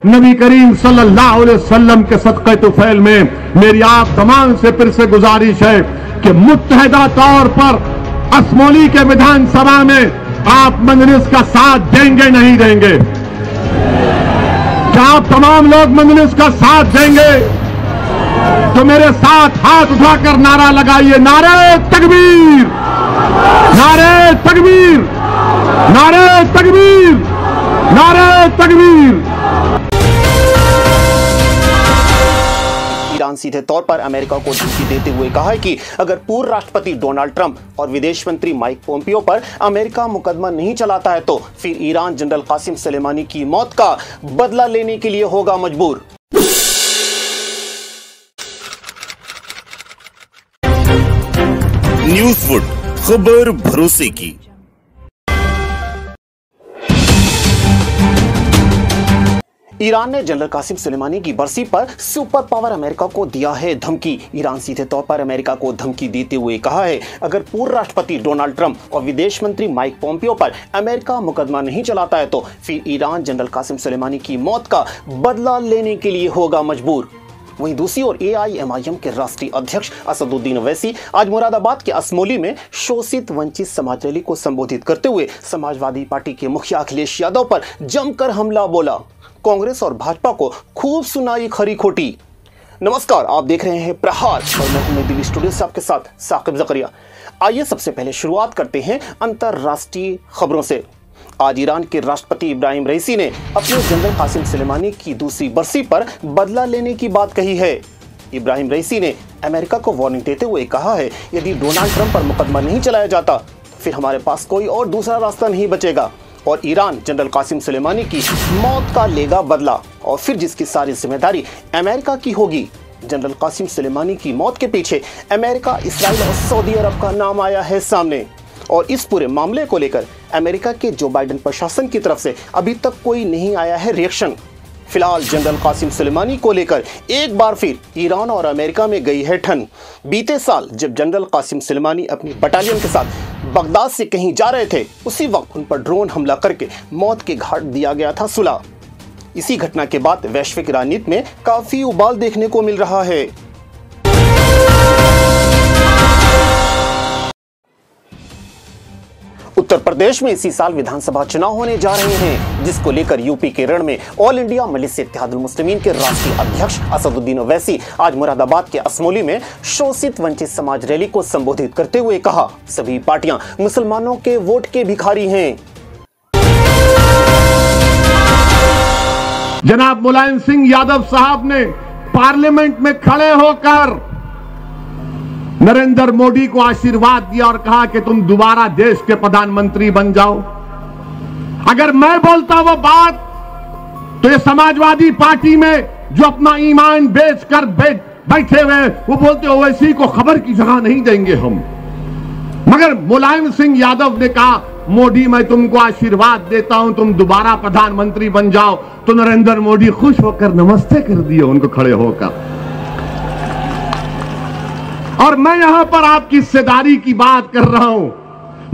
नबी करीम सल्लल्लाहु अलैहि वसल्लम के सदक़े तुफैल में मेरी आप तमाम से फिर से गुजारिश है कि मुत्तहिदा तौर पर असमोली के विधानसभा में आप मजलिस का साथ देंगे नहीं देंगे? क्या आप तमाम लोग मजलिस का साथ देंगे? तो मेरे साथ हाथ उठाकर नारा लगाइए, नारे तकबीर, नारे तकबीर, नारे तकबीर, नारे तकबीर। ईरान सीधे तौर पर अमेरिका को धमकी देते हुए कहा है कि अगर पूर्व राष्ट्रपति डोनाल्ड ट्रंप और विदेश मंत्री माइक पोम्पियो पर अमेरिका मुकदमा नहीं चलाता है तो फिर ईरान जनरल कासिम सुलेमानी की मौत का बदला लेने के लिए होगा मजबूर। न्यूज़वुड, खबर भरोसे की। ईरान ने जनरल कासिम सुलेमानी की बरसी पर सुपर पावर अमेरिका को दिया है धमकी। ईरान सीधे तौर पर अमेरिका को धमकी देते हुए कहा है अगर पूर्व राष्ट्रपति डोनाल्ड ट्रंप और विदेश मंत्री माइक पोम्पियो पर अमेरिका मुकदमा नहीं चलाता है तो फिर ईरान जनरल कासिम सुलेमानी की मौत का बदला लेने के लिए होगा मजबूर। वहीं दूसरी ओर AIMIM के राष्ट्रीय अध्यक्ष असदुद्दीन ओवैसी आज मुरादाबाद के असमोली में शोषित वंचित समाज रैली को संबोधित करते हुए समाजवादी पार्टी के मुखिया अखिलेश यादव पर जमकर हमला बोला। कांग्रेस और भाजपा को खूब सुनाई खरी खोटी। नमस्कार, आप देख रहे हैं प्रहार और मैं हूं दिल्ली स्टूडियो से आपके साथ साकिब जकरिया। आइए सबसे पहले शुरुआत करते हैं अंतरराष्ट्रीय खबरों से। आज ईरान के राष्ट्रपति इब्राहिम रईसी ने अपने जनरल कासिम सुलेमानी की दूसरी बरसी पर बदला लेने की बात कही है। इब्राहिम रईसी ने अमेरिका को वार्निंग देते हुए कहा है यदि डोनाल्ड ट्रंप पर मुकदमा नहीं चलाया जाता फिर हमारे पास कोई और दूसरा रास्ता नहीं बचेगा और ईरान जनरल कासिम सुलेमानी की मौत का लेगा बदला और फिर जिसकी सारी जिम्मेदारी अमेरिका की होगी। जनरल कासिम सुलेमानी की मौत के पीछे अमेरिका, इस्राइल और सऊदी अरब का नाम आया है सामने और इस पूरे मामले को लेकर अमेरिका के जो बाइडेन प्रशासन की तरफ से अभी तक कोई नहीं आया है रिएक्शन। फिलहाल जनरल कासिम सुलेमानी को लेकर एक बार फिर ईरान और अमेरिका में गई है ठन। बीते साल जब जनरल कासिम सुलेमानी अपनी बटालियन के साथ बगदाद से कहीं जा रहे थे उसी वक्त उन पर ड्रोन हमला करके मौत के घाट दिया गया था सुला। इसी घटना के बाद वैश्विक राजनीति में काफी उबाल देखने को मिल रहा है। उत्तर प्रदेश में इसी साल विधानसभा चुनाव होने जा रहे हैं जिसको लेकर यूपी के रण में ऑल इंडिया मजलिस इत्तेहादुल मुस्लिमीन के राष्ट्रीय अध्यक्ष असदुद्दीन ओवैसी आज मुरादाबाद के असमोली में शोषित वंचित समाज रैली को संबोधित करते हुए कहा सभी पार्टियां मुसलमानों के वोट के भिखारी हैं। जनाब मुलायम सिंह यादव साहब ने पार्लियामेंट में खड़े होकर नरेंद्र मोदी को आशीर्वाद दिया और कहा कि तुम दोबारा देश के प्रधानमंत्री बन जाओ। अगर मैं बोलता वो बात तो ये समाजवादी पार्टी में जो अपना ईमान बेचकर बैठे हुए वो बोलते ओवैसी को खबर की जगह नहीं देंगे हम। मगर मुलायम सिंह यादव ने कहा मोदी मैं तुमको आशीर्वाद देता हूं तुम दोबारा प्रधानमंत्री बन जाओ तो नरेंद्र मोदी खुश होकर नमस्ते कर दिए उनको खड़े होकर। और मैं यहां पर आपकी हिस्सेदारी की बात कर रहा हूं,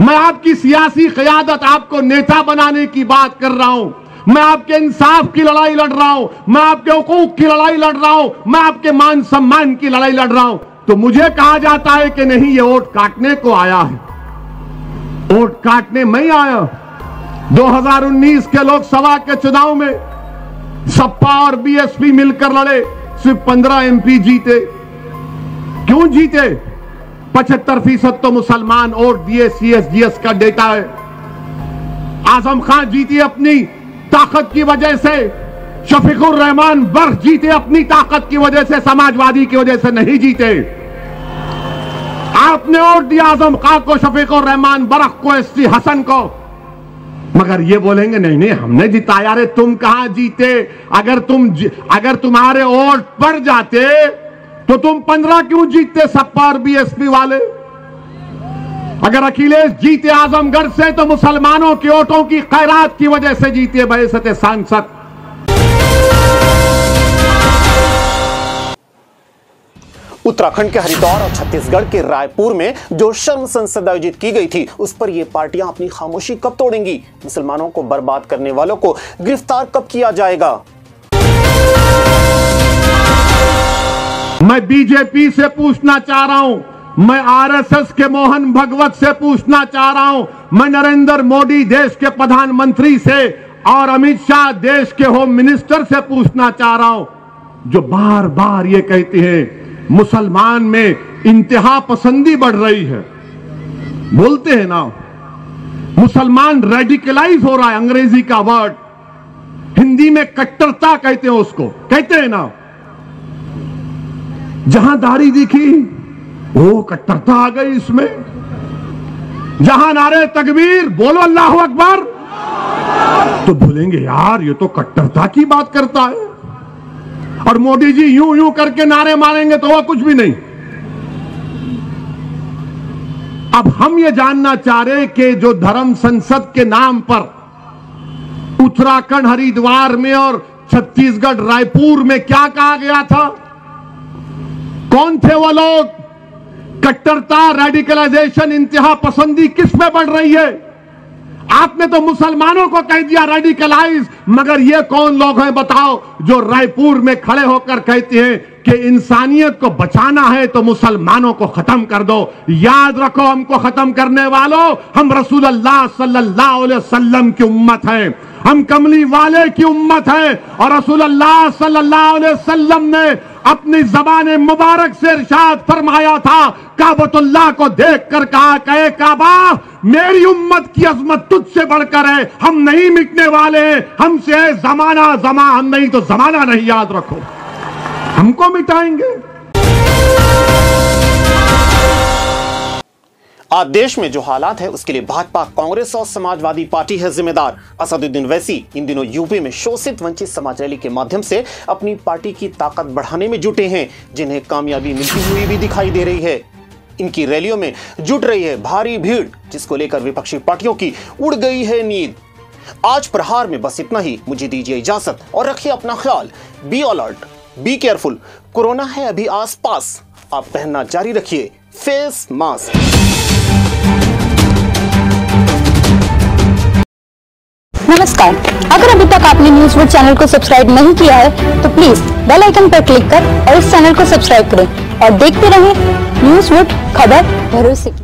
मैं आपकी सियासी क़यादत, आपको नेता बनाने की बात कर रहा हूं, मैं आपके इंसाफ की लड़ाई लड़ रहा हूं, मैं आपके हुकूक की लड़ाई लड़ रहा हूं, मैं आपके मान सम्मान की लड़ाई लड़ रहा हूं। तो मुझे कहा जाता है कि नहीं ये वोट काटने को आया है। वोट काटने मैं आया। 2019 के लोकसभा के चुनाव में सपा और बीएसपी मिलकर लड़े, सिर्फ 15 MP जीते। क्यों जीते? 75% तो मुसलमान वोट दिए, CSGS का डेटा है। आजम खान जीती अपनी ताकत की वजह से, शफीकुर रहमान बर्ख जीते अपनी ताकत की वजह से, समाजवादी की वजह से नहीं जीते। आपने वोट दिया आजम खान को, शफीकुर रहमान बर्ख को, ST हसन को, मगर ये बोलेंगे नहीं नहीं हमने जिताया। अरे तुम कहां जीते? अगर तुम्हारे वोट पड़ जाते तो तुम 15 क्यों जीतते सपा और बीएसपी वाले? अगर अखिलेश जीते आजमगढ़ से तो मुसलमानों के वोटों की खैरात की वजह से जीते बहसते सांसद। उत्तराखंड के हरिद्वार और छत्तीसगढ़ के रायपुर में जो शर्म संसद आयोजित की गई थी उस पर ये पार्टियां अपनी खामोशी कब तोड़ेंगी? मुसलमानों को बर्बाद करने वालों को गिरफ्तार कब किया जाएगा? मैं बीजेपी से पूछना चाह रहा हूं, मैं आरएसएस के मोहन भगवत से पूछना चाह रहा हूं, मैं नरेंद्र मोदी देश के प्रधानमंत्री से और अमित शाह देश के होम मिनिस्टर से पूछना चाह रहा हूं, जो बार बार ये कहते हैं मुसलमान में इंतहा पसंदी बढ़ रही है। बोलते हैं ना, मुसलमान रेडिकलाइज हो रहा है, अंग्रेजी का वर्ड, हिंदी में कट्टरता कहते हैं उसको, कहते हैं ना। जहां दाढ़ी दिखी वो कट्टरता आ गई इसमें, जहां नारे तकबीर बोलो अल्लाह अकबर तो भूलेंगे यार ये तो कट्टरता की बात करता है, और मोदी जी यूं यूं करके नारे मारेंगे तो वह कुछ भी नहीं। अब हम ये जानना चाह रहे कि जो धर्म संसद के नाम पर उत्तराखंड हरिद्वार में और छत्तीसगढ़ रायपुर में क्या कहा गया था, कौन थे वो लोग, कट्टरता, रेडिकलाइजेशन, इंतहा पसंदी किस में बढ़ रही है? आपने तो मुसलमानों को कह दिया रेडिकलाइज, मगर ये कौन लोग हैं बताओ जो रायपुर में खड़े होकर कहते हैं कि इंसानियत को बचाना है तो मुसलमानों को खत्म कर दो। याद रखो, हमको खत्म करने वालों, हम रसूल अल्लाह सल्लल्लाहु अलैहि वसल्लम की उम्मत हैं, हम कमली वाले की उम्मत हैं, और रसूल अल्लाह सल्लल्लाहु अलैहि वसल्लम ने अपनी ज़बान मुबारक से इरशाद फरमाया था, काबतुल्लाह को देखकर कहा, कहे काबा मेरी उम्मत की अजमत तुझसे बढ़कर है, हम नहीं मिटने वाले हैं, हमसे है जमाना, हम नहीं तो जमाना नहीं, याद रखो हमको मिटाएंगे। आज देश में जो हालात है उसके लिए भाजपा, कांग्रेस और समाजवादी पार्टी है जिम्मेदार। असदुद्दीन वैसी इन दिनों यूपी में शोषित वंचित समाज रैली के माध्यम से अपनी पार्टी की ताकत बढ़ाने में जुटे हैं, जिन्हें कामयाबी मिलती हुई भी दिखाई दे रही है। इनकी रैलियों में जुट रही है भारी भीड़, जिसको लेकर विपक्षी पार्टियों की उड़ गई है नींद। आज प्रहार में बस इतना ही, मुझे दीजिए इजाजत और रखिए अपना ख्याल। Be alert, be careful, corona है अभी आसपास, आप पहनना जारी रखिए फेस मास्क। नमस्कार, अगर अभी तक आपने न्यूज़ वुड चैनल को सब्सक्राइब नहीं किया है तो प्लीज बेल आइकन पर क्लिक कर और इस चैनल को सब्सक्राइब करें और देखते रहें न्यूज़ वुड, खबर भरोसे की।